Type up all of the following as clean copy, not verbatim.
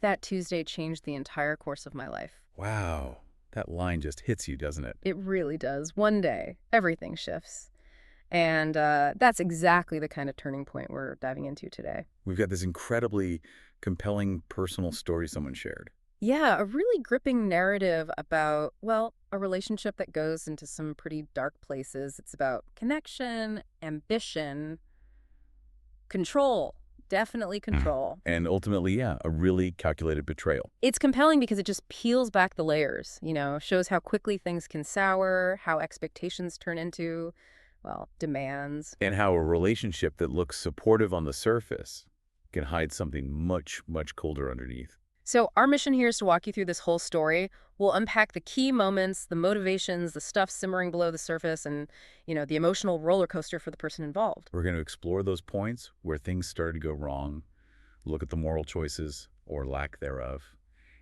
That Tuesday changed the entire course of my life. Wow. That line just hits you, doesn't it? It really does. One day, everything shifts. And that's exactly the kind of turning point we're diving into today. We've got this incredibly compelling personal story someone shared. Yeah, a really gripping narrative about, well, a relationship that goes into some pretty dark places. It's about connection, ambition, control, definitely control. And ultimately, yeah, a really calculated betrayal. It's compelling because it just peels back the layers, shows how quickly things can sour, how expectations turn into, well, demands. And how a relationship that looks supportive on the surface can hide something much, much colder underneath. So our mission here is to walk you through this whole story. We'll unpack the key moments, the motivations, the stuff simmering below the surface, and, the emotional roller coaster for the person involved. We're going to explore those points where things started to go wrong, look at the moral choices or lack thereof,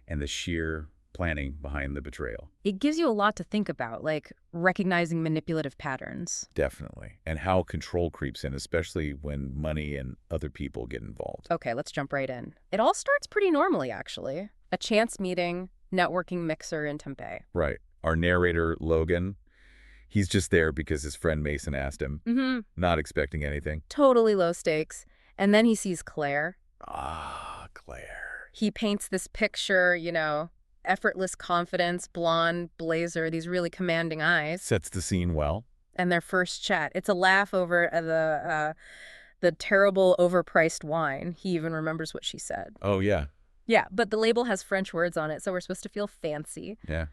and the sheer planning behind the betrayal. It gives you a lot to think about, like recognizing manipulative patterns. Definitely. And how control creeps in, especially when money and other people get involved. Okay, let's jump right in. It all starts pretty normally, actually. A chance meeting, networking mixer in Tempe. Right. Our narrator, Logan, he's just there because his friend Mason asked him, not expecting anything. Totally low stakes. And then he sees Claire. Ah, Claire. He paints this picture, effortless confidence, blonde, blazer, these really commanding eyes. Sets the scene well. And their first chat, it's a laugh over the terrible overpriced wine. He even remembers what she said. Oh, yeah. Yeah, but the label has French words on it, so we're supposed to feel fancy. Yeah.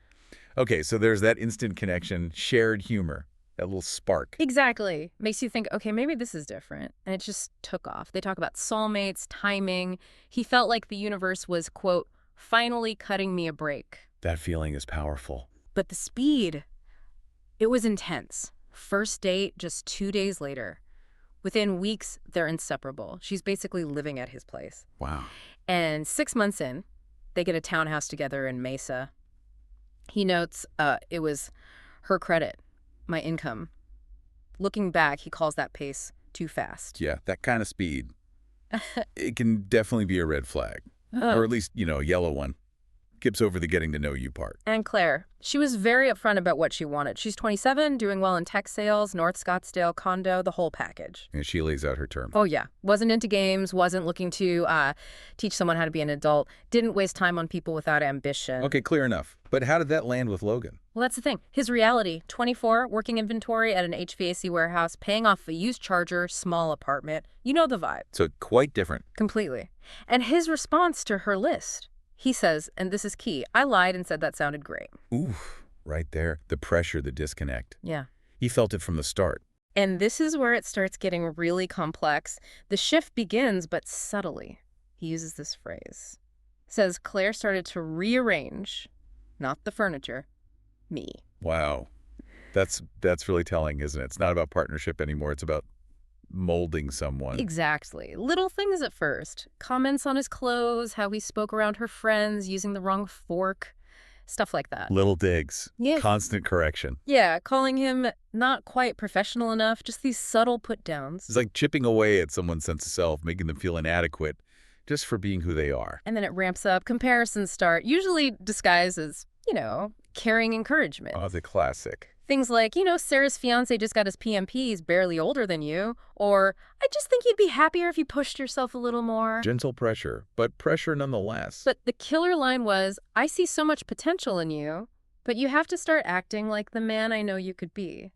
Okay, so there's that instant connection, shared humor, that little spark. Exactly. Makes you think, okay, maybe this is different. And it just took off. They talk about soulmates, timing. He felt like the universe was, quote, finally cutting me a break. That feeling is powerful. But the speed, it was intense. First date, just 2 days later. Within weeks, they're inseparable. She's basically living at his place. Wow. And 6 months in, they get a townhouse together in Mesa. He notes it was her credit, my income. Looking back, he calls that pace too fast. Yeah, that kind of speed. It can definitely be a red flag. Or at least, a yellow one. Skips over the getting to know you part. And Claire, she was very upfront about what she wanted. She's 27, doing well in tech sales, North Scottsdale condo, the whole package. And she lays out her terms. Oh, yeah. Wasn't into games, wasn't looking to teach someone how to be an adult, didn't waste time on people without ambition. Okay, clear enough. But how did that land with Logan? Well, that's the thing. His reality, 24, working inventory at an HVAC warehouse, paying off a used charger, small apartment. You know the vibe. So quite different. Completely. And his response to her list, he says, and this is key, I lied and said that sounded great. Oof, right there. The pressure, the disconnect. Yeah. He felt it from the start. And this is where it starts getting really complex. The shift begins, but subtly. He uses this phrase. Says Claire started to rearrange, not the furniture, me. Wow. That's really telling, isn't it? It's not about partnership anymore. It's about molding someone. Exactly. Little things at first. Comments on his clothes, how he spoke around her friends, using the wrong fork, stuff like that. Little digs. Yes. Constant correction. Yeah, calling him not quite professional enough, just these subtle put-downs. It's like chipping away at someone's sense of self, making them feel inadequate just for being who they are. And then it ramps up. Comparisons start, usually disguised as, caring encouragement. Oh, the classic. Things like, Sarah's fiance just got his PMP, he's barely older than you. Or, I just think you'd be happier if you pushed yourself a little more. Gentle pressure, but pressure nonetheless. But the killer line was, I see so much potential in you, but you have to start acting like the man I know you could be.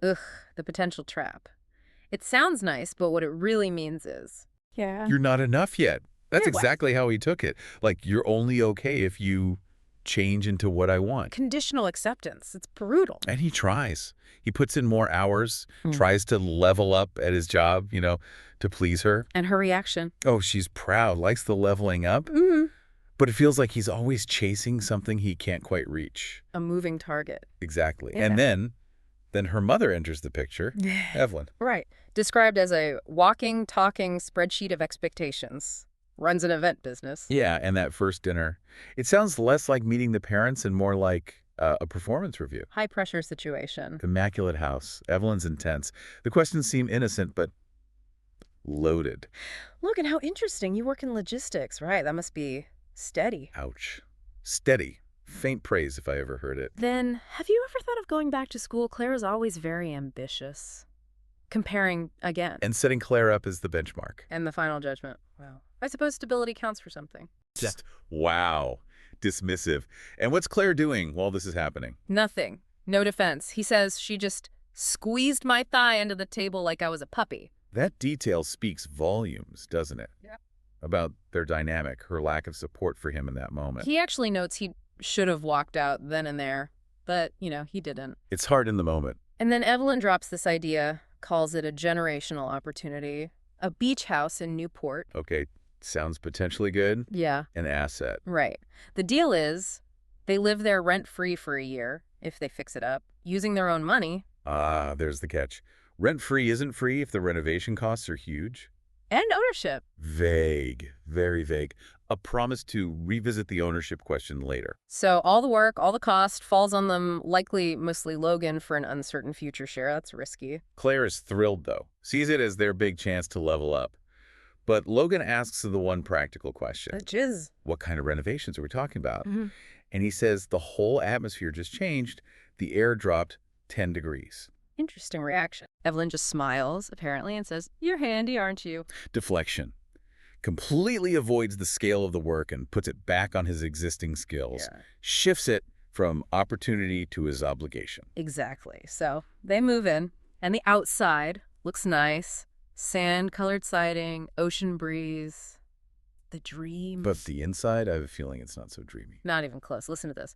Ugh, the potential trap. It sounds nice, but what it really means is, yeah, you're not enough yet. That's You're what? exactly how he took it. Like, you're only okay if you change into what I want. Conditional acceptance. It's brutal. And he tries. He puts in more hours, tries to level up at his job, to please her. And her reaction. Oh, she's proud, likes the leveling up. But it feels like he's always chasing something he can't quite reach. A moving target. Exactly. Yeah. And then her mother enters the picture, Evelyn. Right. Described as a walking, talking spreadsheet of expectations. Runs an event business. Yeah, and that first dinner. It sounds less like meeting the parents and more like a performance review. High pressure situation. Immaculate house. Evelyn's intense. The questions seem innocent, but loaded. Logan, how interesting. You work in logistics, right? That must be Steady. Ouch. Steady. Faint praise if I ever heard it. Then, have you ever thought of going back to school? Claire is always very ambitious. Comparing again. And setting Claire up as the benchmark. And the final judgment. Well, I suppose stability counts for something. Just, wow. Dismissive. And what's Claire doing while this is happening? Nothing. No defense. He says she just squeezed my thigh into the table like I was a puppy. That detail speaks volumes, doesn't it? Yeah. About their dynamic, her lack of support for him in that moment. He actually notes he should have walked out then and there, but, he didn't. It's hard in the moment. And then Evelyn drops this idea, calls it a generational opportunity, a beach house in Newport. Okay, sounds potentially good. Yeah. An asset. Right. The deal is they live there rent-free for a year, if they fix it up, using their own money. Ah, there's the catch. Rent-free isn't free if the renovation costs are huge. And ownership. Vague. Very vague. A promise to revisit the ownership question later. So all the work, all the cost falls on them, likely mostly Logan for an uncertain future share. That's risky. Claire is thrilled, though. Sees it as their big chance to level up. But Logan asks the one practical question. Which is? What kind of renovations are we talking about? Mm-hmm. And he says the whole atmosphere just changed. The air dropped 10 degrees. Interesting reaction. Evelyn just smiles, apparently, and says, "You're handy, aren't you?" Deflection. Completely avoids the scale of the work and puts it back on his existing skills. Yeah. Shifts it from opportunity to his obligation. Exactly. So they move in, and the outside looks nice. Sand-colored siding, ocean breeze, the dreams. But the inside, I have a feeling it's not so dreamy. Not even close. Listen to this.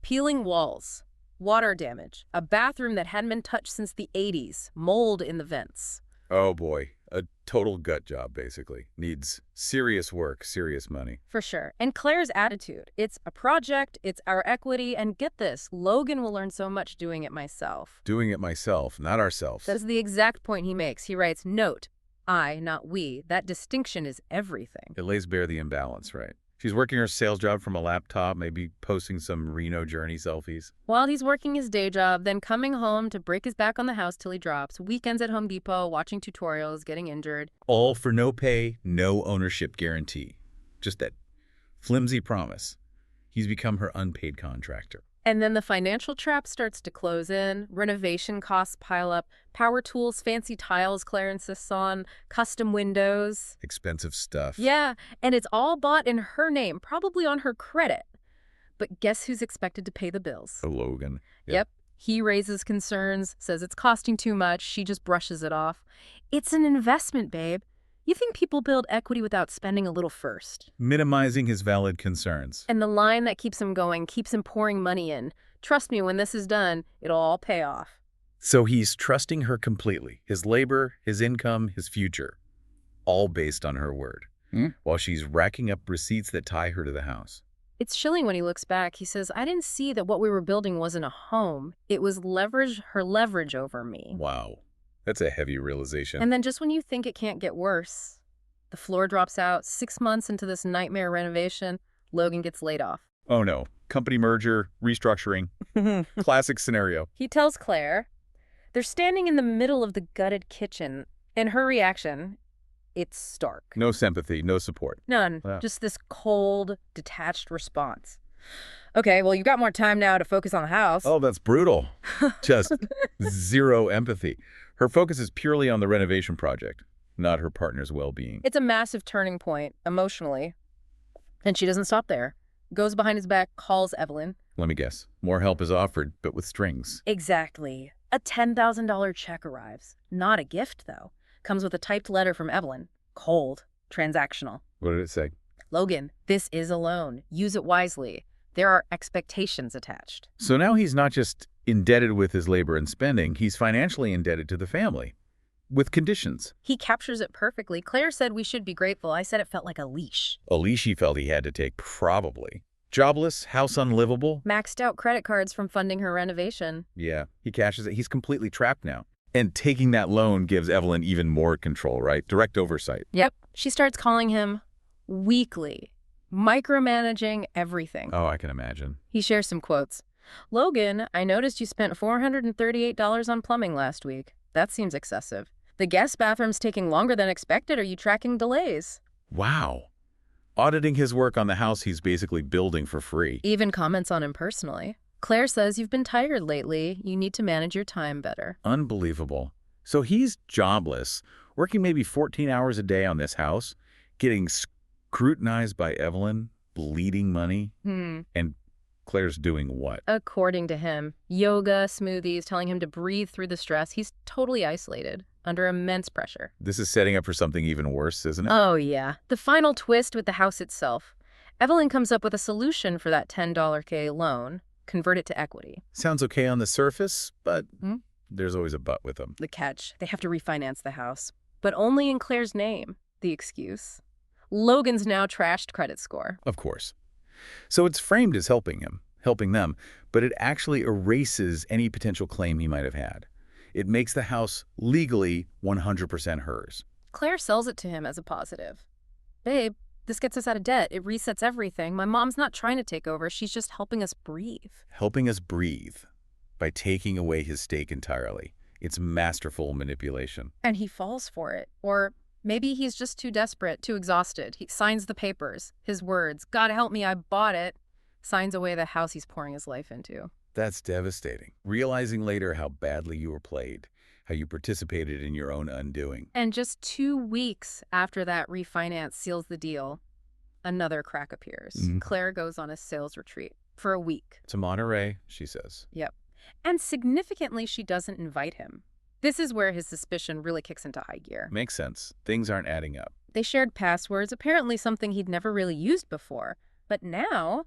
Peeling walls, water damage, a bathroom that hadn't been touched since the 80s, mold in the vents. Oh boy, a total gut job, basically. Needs serious work, serious money. For sure. And Claire's attitude. It's a project, it's our equity, and get this, Logan will learn so much doing it myself. Doing it myself, not ourselves. That's the exact point he makes. He writes, note, I, not we. That distinction is everything. It lays bare the imbalance, right? She's working her sales job from a laptop, maybe posting some Reno journey selfies. While he's working his day job, then coming home to break his back on the house till he drops, weekends at Home Depot, watching tutorials, getting injured. All for no pay, no ownership guarantee. Just that flimsy promise. He's become her unpaid contractor. And then the financial trap starts to close in. Renovation costs pile up. Power tools, fancy tiles Claire insists on, custom windows. Expensive stuff. Yeah, and it's all bought in her name, probably on her credit. But guess who's expected to pay the bills? Logan. Yep. He raises concerns, says it's costing too much. She just brushes it off. It's an investment, babe. You think people build equity without spending a little first? Minimizing his valid concerns. And the line that keeps him going, keeps him pouring money in. Trust me, when this is done, it'll all pay off. So he's trusting her completely. His labor, his income, his future. All based on her word. While she's racking up receipts that tie her to the house. It's chilling when he looks back. He says, I didn't see that what we were building wasn't a home. It was her leverage over me. Wow. That's a heavy realization. And then just when you think it can't get worse, the floor drops out. 6 months into this nightmare renovation, Logan gets laid off. Oh no. Company merger, restructuring. Classic scenario. He tells Claire, they're standing in the middle of the gutted kitchen, and her reaction, it's stark. No sympathy, no support. None. Yeah. Just this cold, detached response. Okay, well, you've got more time now to focus on the house. Oh, that's brutal. Just zero empathy. Her focus is purely on the renovation project, not her partner's well-being. It's a massive turning point, emotionally. And she doesn't stop there. Goes behind his back, calls Evelyn. Let me guess. More help is offered, but with strings. Exactly. A $10,000 check arrives. Not a gift, though. Comes with a typed letter from Evelyn. Cold. Transactional. What did it say? Logan, this is a loan. Use it wisely. There are expectations attached. So now he's not just indebted with his labor and spending, he's financially indebted to the family. With conditions. He captures it perfectly. Claire said we should be grateful. I said it felt like a leash. A leash he felt he had to take, probably. Jobless, house unlivable. Maxed out credit cards from funding her renovation. Yeah, he cashes it. He's completely trapped now. And taking that loan gives Evelyn even more control, right? Direct oversight. Yep. She starts calling him weekly, micromanaging everything. Oh, I can imagine. He shares some quotes. Logan, I noticed you spent $438 on plumbing last week. That seems excessive. The guest bathroom's taking longer than expected. Are you tracking delays? Wow. auditing his work on the house he's basically building for free. Even comments on him personally. Claire says you've been tired lately. You need to manage your time better. Unbelievable. So he's jobless, working maybe 14 hours a day on this house, getting scrutinized by Evelyn, bleeding money, and Claire's doing what? According to him, yoga, smoothies, telling him to breathe through the stress. He's totally isolated, under immense pressure. This is setting up for something even worse, isn't it? Oh, yeah. The final twist with the house itself. Evelyn comes up with a solution for that $10K loan. Convert it to equity. Sounds okay on the surface, but there's always a but with them. The catch. They have to refinance the house. But only in Claire's name. The excuse. Logan's now trashed credit score. Of course. So it's framed as helping them, but it actually erases any potential claim he might have had. It makes the house legally 100% hers. Claire sells it to him as a positive. Babe, this gets us out of debt. It resets everything. My mom's not trying to take over. She's just helping us breathe. Helping us breathe by taking away his stake entirely. It's masterful manipulation. And he falls for it. Or maybe he's just too desperate, too exhausted. He signs the papers. His words, God help me, I bought it, signs away the house he's pouring his life into. That's devastating. Realizing later how badly you were played, how you participated in your own undoing. And just 2 weeks after that refinance seals the deal, another crack appears. Claire goes on a sales retreat for a week. To Monterey, she says. Yep. And significantly, she doesn't invite him. This is where his suspicion really kicks into high gear. Makes sense. Things aren't adding up. They shared passwords, apparently something he'd never really used before. But now,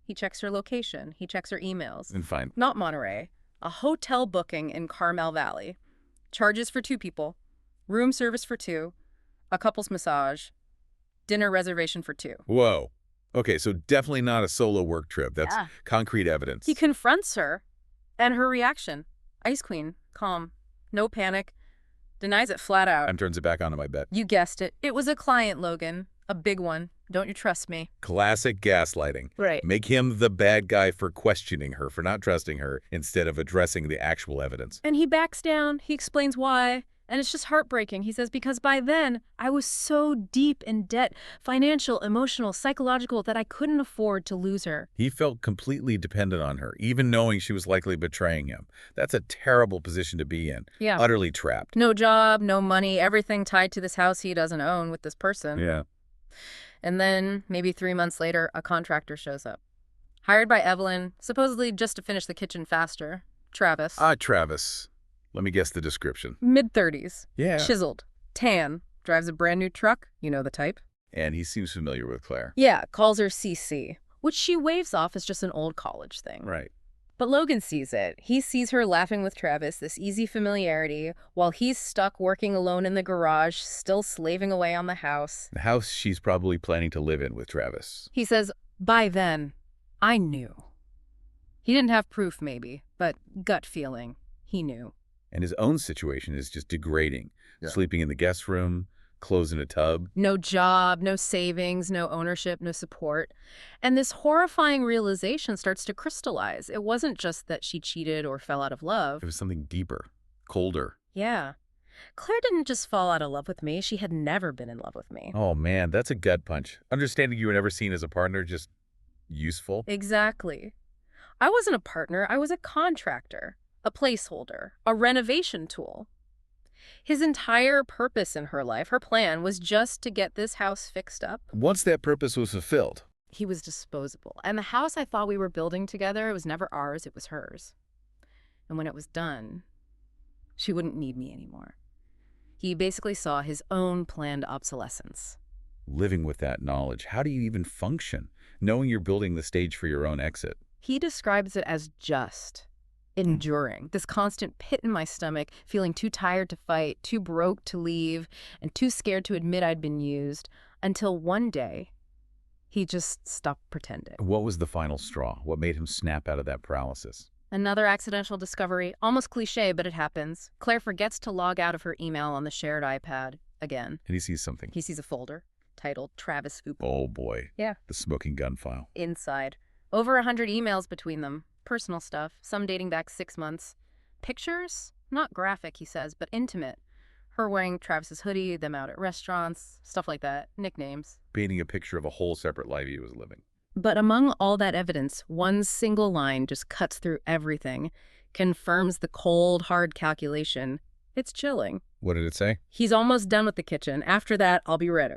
he checks her location. He checks her emails. And fine. Not Monterey. A hotel booking in Carmel Valley. Charges for 2 people. Room service for 2. A couple's massage. Dinner reservation for 2. Whoa. Okay, so definitely not a solo work trip. That's concrete evidence. He confronts her, and her reaction. Ice Queen. Calm. No panic. Denies it flat out. And turns it back on him, I bet. You guessed it. It was a client, Logan. A big one. Don't you trust me? Classic gaslighting. Right. Make him the bad guy for questioning her, for not trusting her, instead of addressing the actual evidence. And he backs down. He explains why. And it's just heartbreaking. He says, because by then, I was so deep in debt, financial, emotional, psychological, that I couldn't afford to lose her. He felt completely dependent on her, even knowing she was likely betraying him. That's a terrible position to be in. Yeah. Utterly trapped. No job, no money, everything tied to this house he doesn't own with this person. Yeah. And then, maybe 3 months later, a contractor shows up. Hired by Evelyn, supposedly just to finish the kitchen faster. Travis. Travis. Let me guess the description. Mid-30s. Yeah. Chiseled. Tan. Drives a brand new truck. You know the type. And he seems familiar with Claire. Yeah, calls her CC, which she waves off as just an old college thing. Right. But Logan sees it. He sees her laughing with Travis, this easy familiarity, while he's stuck working alone in the garage, still slaving away on the house. The house she's probably planning to live in with Travis. He says, by then, I knew. He didn't have proof, maybe, but gut feeling. He knew. And his own situation is just degrading. Yeah. Sleeping in the guest room, clothes in a tub. No job, no savings, no ownership, no support. And this horrifying realization starts to crystallize. It wasn't just that she cheated or fell out of love. It was something deeper, colder. Yeah. Claire didn't just fall out of love with me. She had never been in love with me. Oh, man, that's a gut punch. Understanding you were never seen as a partner, just useful. Exactly. I wasn't a partner. I was a contractor. A placeholder, a renovation tool. His entire purpose in her life, her plan, was just to get this house fixed up. Once that purpose was fulfilled, he was disposable. And the house I thought we were building together, it was never ours, it was hers. And when it was done, she wouldn't need me anymore. He basically saw his own planned obsolescence. Living with that knowledge, how do you even function, knowing you're building the stage for your own exit? He describes it as just. Enduring. This constant pit in my stomach, feeling too tired to fight, too broke to leave, and too scared to admit I'd been used, until one day, he just stopped pretending. What was the final straw? What made him snap out of that paralysis? Another accidental discovery, almost cliche, but it happens. Claire forgets to log out of her email on the shared iPad again. And he sees something. He sees a folder titled Travis Oop. Oh boy. Yeah. The smoking gun file. Inside. Over 100 emails between them. Personal stuff, some dating back 6 months. Pictures? Not graphic, he says, but intimate. Her wearing Travis's hoodie, them out at restaurants, stuff like that, nicknames. Painting a picture of a whole separate life he was living. But among all that evidence, one single line just cuts through everything, confirms the cold, hard calculation. It's chilling. What did it say? He's almost done with the kitchen. After that, I'll be ready.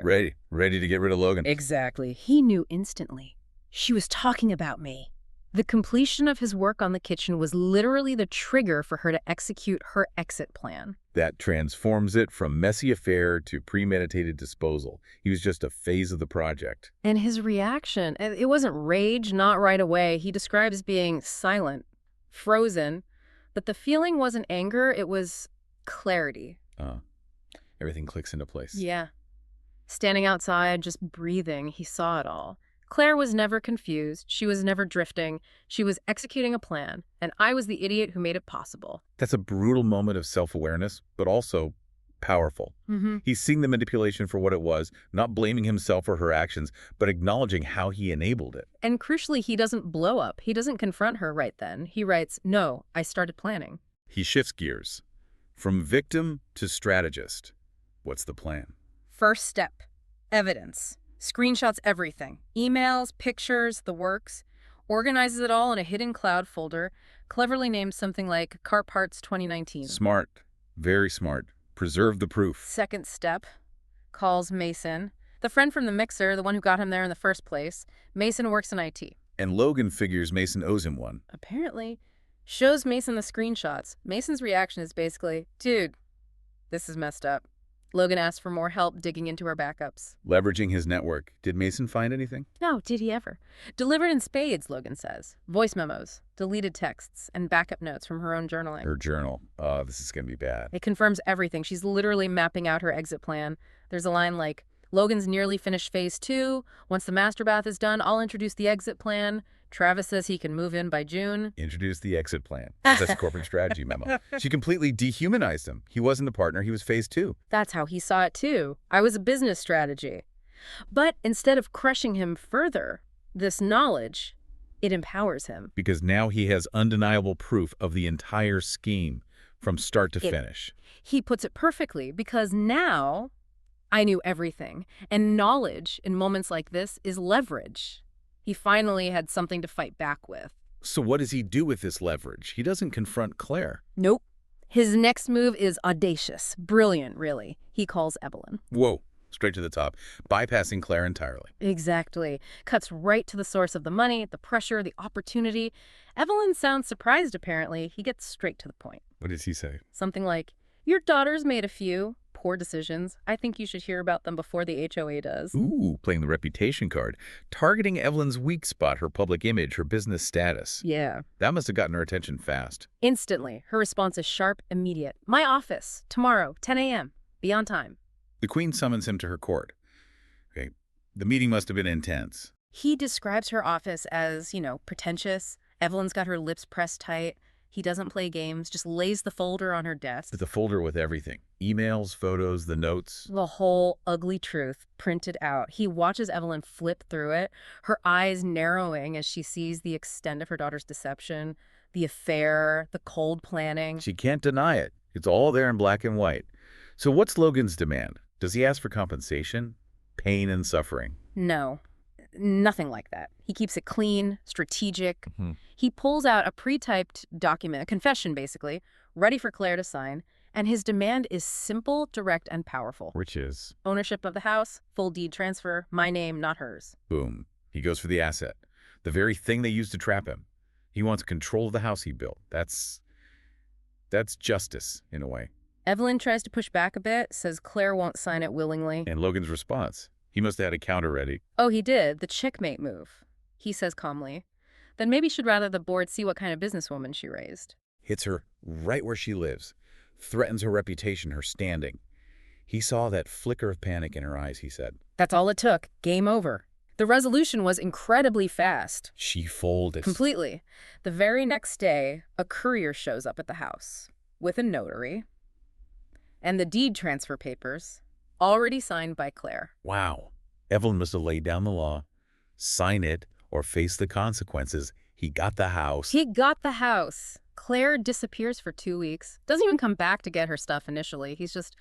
Ready to get rid of Logan. Exactly. He knew instantly. She was talking about me. The completion of his work on the kitchen was literally the trigger for her to execute her exit plan. That transforms it from messy affair to premeditated disposal. He was just a phase of the project. And his reaction, it wasn't rage, not right away. He describes being silent, frozen, but the feeling wasn't anger, it was clarity. Everything clicks into place. Yeah. Standing outside, just breathing, he saw it all. Claire was never confused. She was never drifting. She was executing a plan, and I was the idiot who made it possible. That's a brutal moment of self-awareness, but also powerful. He's seeing the manipulation for what it was, not blaming himself or her actions, but acknowledging how he enabled it. And crucially, he doesn't blow up. He doesn't confront her right then. He writes, "No, I started planning." He shifts gears. From victim to strategist. What's the plan? First step, evidence. Screenshots everything. Emails, pictures, the works. Organizes it all in a hidden cloud folder, cleverly named something like Car Parts 2019. Smart. Very smart. Preserve the proof. Second step, calls Mason. The friend from the mixer, the one who got him there in the first place. Mason works in IT. And Logan figures Mason owes him one. Apparently. Shows Mason the screenshots. Mason's reaction is basically, dude, this is messed up. Logan asks for more help digging into her backups. Leveraging his network. Did Mason find anything? No, did he ever? Delivered in spades, Logan says. Voice memos, deleted texts, and backup notes from her own journaling. Her journal. Oh, this is going to be bad. It confirms everything. She's literally mapping out her exit plan. There's a line like, Logan's nearly finished phase 2. Once the master bath is done, I'll introduce the exit plan. Travis says he can move in by June. Introduce the exit plan. That's a corporate strategy memo. She completely dehumanized him. He wasn't a partner. He was phase 2. That's how he saw it, too. I was a business strategy. But instead of crushing him further, this knowledge, it empowers him. Because now he has undeniable proof of the entire scheme from start to finish. He puts it perfectly, because now I knew everything. And knowledge in moments like this is leverage. He finally had something to fight back with. So what does he do with this leverage? He doesn't confront Claire. Nope. His next move is audacious. Brilliant, really. He calls Evelyn. Whoa. Straight to the top. Bypassing Claire entirely. Exactly. Cuts right to the source of the money, the pressure, the opportunity. Evelyn sounds surprised, apparently. He gets straight to the point. What does he say? Something like, your daughter's made a few poor decisions. I think you should hear about them before the HOA does. Ooh, playing the reputation card. Targeting Evelyn's weak spot, her public image, her business status. Yeah. That must have gotten her attention fast. Instantly. Her response is sharp, immediate. My office, tomorrow, 10 a.m. Be on time. The Queen summons him to her court. Okay, the meeting must have been intense. He describes her office as, pretentious. Evelyn's got her lips pressed tight. He doesn't play games, just lays the folder on her desk. The folder with everything. Emails, photos, the notes. The whole ugly truth printed out. He watches Evelyn flip through it, her eyes narrowing as she sees the extent of her daughter's deception, the affair, the cold planning. She can't deny it. It's all there in black and white. So what's Logan's demand? Does he ask for compensation? Pain and suffering? No. Nothing like that. He keeps it clean, strategic. He pulls out a pre-typed document, a confession basically, ready for Claire to sign, and his demand is simple, direct, and powerful. Which is? Ownership of the house, full deed transfer, my name, not hers. Boom. He goes for the asset. The very thing they used to trap him. He wants control of the house he built. That's justice, in a way. Evelyn tries to push back a bit, says Claire won't sign it willingly. And Logan's response? He must have had a counter ready. Oh, he did. The checkmate move. He says calmly. Then maybe she'd rather the board see what kind of businesswoman she raised. Hits her right where she lives. Threatens her reputation, her standing. He saw that flicker of panic in her eyes, he said. That's all it took. Game over. The resolution was incredibly fast. She folded. Completely. The very next day, a courier shows up at the house with a notary and the deed transfer papers, already signed by Claire. Wow. Evelyn must have laid down the law, sign it, or face the consequences. He got the house. He got the house. Claire disappears for 2 weeks. Doesn't even come back to get her stuff initially. He's just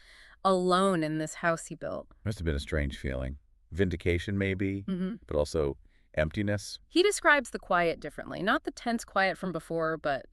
alone in this house he built. Must have been a strange feeling. Vindication, maybe, but also emptiness. He describes the quiet differently. Not the tense quiet from before, but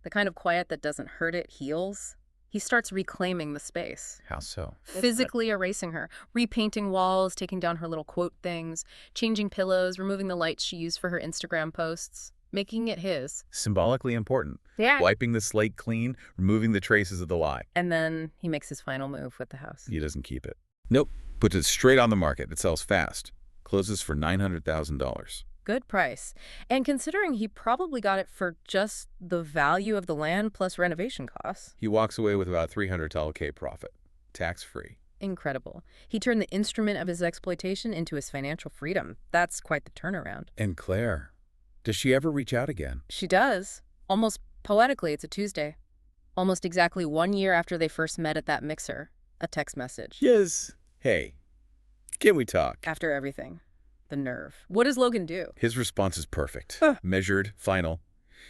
the kind of quiet that doesn't hurt, it heals. He starts reclaiming the space. How so? Physically erasing her, repainting walls, taking down her little quote things, changing pillows, removing the lights she used for her Instagram posts, making it his. Symbolically important. Yeah. Wiping the slate clean, removing the traces of the lie. And then he makes his final move with the house. He doesn't keep it. Nope. Puts it straight on the market. It sells fast. Closes for $900,000. Good price. And considering he probably got it for just the value of the land plus renovation costs. He walks away with about $300K profit. Tax-free. Incredible. He turned the instrument of his exploitation into his financial freedom. That's quite the turnaround. And Claire, does she ever reach out again? She does. Almost poetically, it's a Tuesday. Almost exactly 1 year after they first met at that mixer. A text message. Yes. Hey, can we talk? After everything. The nerve. What does Logan do? His response is perfect. Measured, final.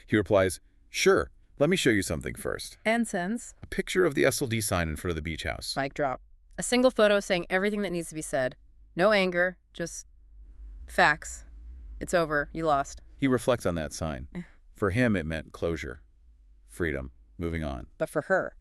He replies, sure, let me show you something first. And sends. A picture of the SLD sign in front of the beach house. Mic drop. A single photo saying everything that needs to be said. No anger, just facts. It's over. You lost. He reflects on that sign. For him, it meant closure, freedom, moving on. But for her,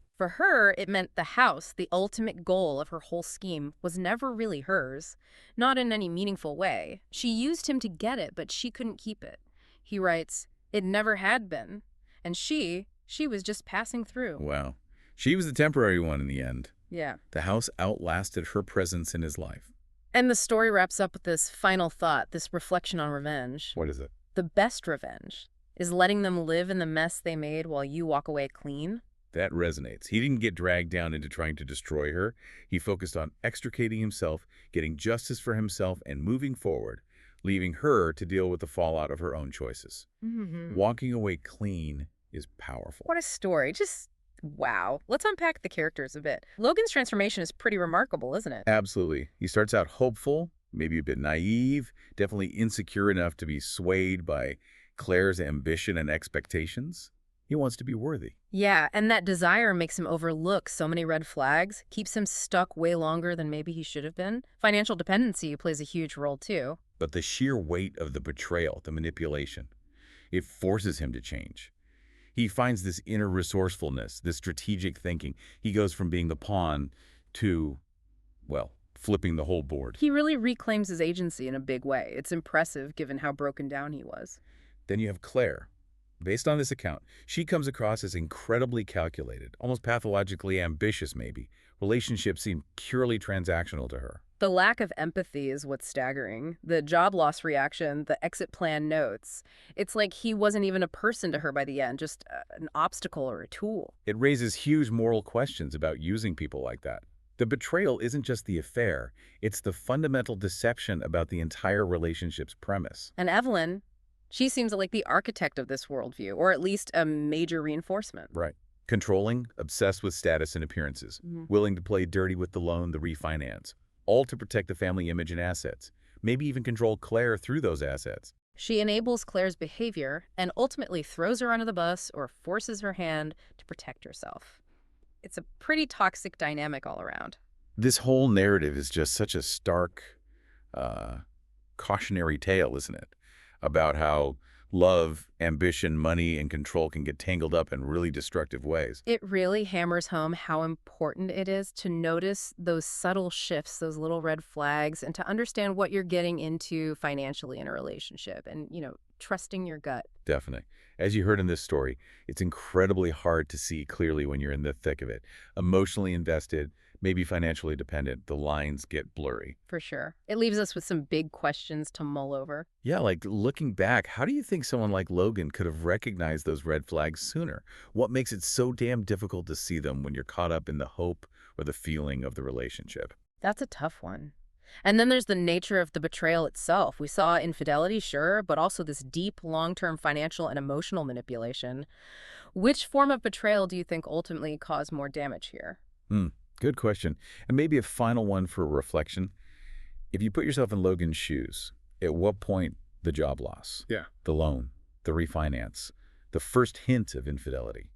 it meant the house, the ultimate goal of her whole scheme, was never really hers. Not in any meaningful way. She used him to get it, but she couldn't keep it. He writes, it never had been. And she was just passing through. Wow. She was the temporary one in the end. Yeah. The house outlasted her presence in his life. And the story wraps up with this final thought, this reflection on revenge. What is it? The best revenge is letting them live in the mess they made while you walk away clean. That resonates. He didn't get dragged down into trying to destroy her. He focused on extricating himself, getting justice for himself, and moving forward, leaving her to deal with the fallout of her own choices. Walking away clean is powerful. What a story. Just wow. Let's unpack the characters a bit. Logan's transformation is pretty remarkable, isn't it? Absolutely. He starts out hopeful, maybe a bit naive, definitely insecure enough to be swayed by Claire's ambition and expectations. He wants to be worthy. Yeah, and that desire makes him overlook so many red flags, keeps him stuck way longer than maybe he should have been. Financial dependency plays a huge role too. But the sheer weight of the betrayal, the manipulation, it forces him to change. He finds this inner resourcefulness, this strategic thinking. He goes from being the pawn to, well, flipping the whole board. He really reclaims his agency in a big way. It's impressive given how broken down he was. Then you have Claire. Based on this account, she comes across as incredibly calculated, almost pathologically ambitious maybe. Relationships seem purely transactional to her. The lack of empathy is what's staggering. The job loss reaction, the exit plan notes. It's like he wasn't even a person to her by the end, just an obstacle or a tool. It raises huge moral questions about using people like that. The betrayal isn't just the affair, it's the fundamental deception about the entire relationship's premise. And Evelyn, she seems like the architect of this worldview, or at least a major reinforcement. Right. Controlling, obsessed with status and appearances, willing to play dirty with the loan, the refinance, all to protect the family image and assets, maybe even control Claire through those assets. She enables Claire's behavior and ultimately throws her under the bus or forces her hand to protect herself. It's a pretty toxic dynamic all around. This whole narrative is just such a stark, cautionary tale, isn't it? About how love, ambition, money, and control can get tangled up in really destructive ways. It really hammers home how important it is to notice those subtle shifts, those little red flags, and to understand what you're getting into financially in a relationship and, trusting your gut. Definitely. As you heard in this story, it's incredibly hard to see clearly when you're in the thick of it. Emotionally invested, maybe financially dependent, the lines get blurry. For sure. It leaves us with some big questions to mull over. Yeah, like looking back, how do you think someone like Logan could have recognized those red flags sooner? What makes it so damn difficult to see them when you're caught up in the hope or the feeling of the relationship? That's a tough one. And then there's the nature of the betrayal itself. We saw infidelity, sure, but also this deep, long-term financial and emotional manipulation. Which form of betrayal do you think ultimately caused more damage here? Good question. And maybe a final one for reflection. If you put yourself in Logan's shoes, at what point the job loss, the loan, the refinance, the first hint of infidelity,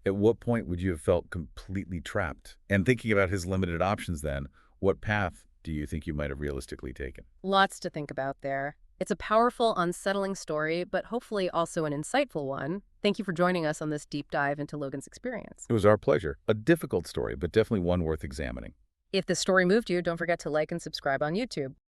At what point would you have felt completely trapped? And thinking about his limited options then, what path do you think you might have realistically taken? Lots to think about there. It's a powerful, unsettling story, but hopefully also an insightful one. Thank you for joining us on this deep dive into Logan's experience. It was our pleasure. A difficult story, but definitely one worth examining. If the story moved you, don't forget to like and subscribe on YouTube.